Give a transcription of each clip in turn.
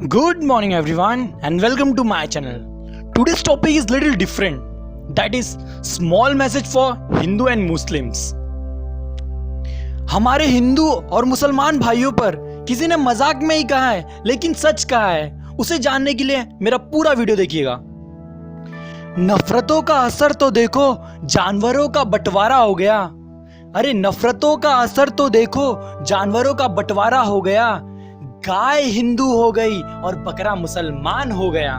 Good morning everyone and welcome to my channel. Today's topic is little different. That is small message for Hindu and Muslims. हमारे हिंदू और मुसलमान भाइयों पर किसी ने मजाक में ही कहा है लेकिन सच कहा है। उसे जानने के लिए मेरा पूरा वीडियो देखिएगा। नफरतों का असर तो देखो, जानवरों का बंटवारा हो गया। अरे नफरतों का असर तो देखो, जानवरों का बंटवारा हो गया। गाय हिंदू हो गई और बकरा मुसलमान हो गया।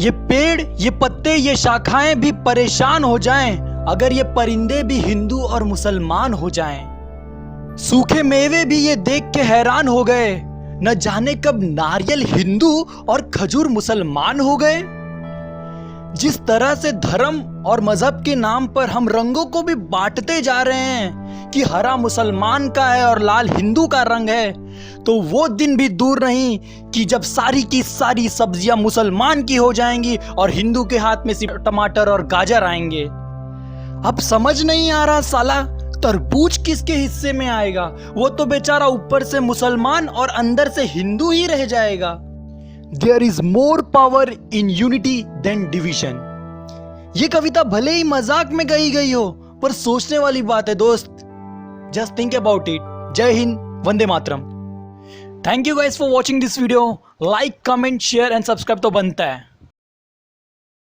ये पेड़, ये पत्ते, ये शाखाएं भी परेशान हो जाएं अगर ये परिंदे भी हिंदू और मुसलमान हो जाएं। सूखे मेवे भी ये देख के हैरान हो गए, न जाने कब नारियल हिंदू और खजूर मुसलमान हो गए। जिस तरह से धर्म और मजहब के नाम पर हम रंगों को भी बांटते जा रहे हैं कि हरा मुसलमान का है और लाल हिंदू का रंग है, तो वो दिन भी दूर नहीं कि जब सारी की सारी सब्जियां मुसलमान की हो जाएंगी और हिंदू के हाथ में सिर्फ टमाटर और गाजर आएंगे। अब समझ नहीं आ रहा साला तरबूज किसके हिस्से में आएगा। वो तो बेचारा ऊपर से मुसलमान और अंदर से हिंदू ही रह जाएगा। There is more power in unity than division. ये कविता भले ही मजाक में गई गई हो पर सोचने वाली बात है दोस्त। Just think about it. जय Hind, Vande Mataram. Thank you guys for watching this video. Like, comment, share and subscribe तो बनता है।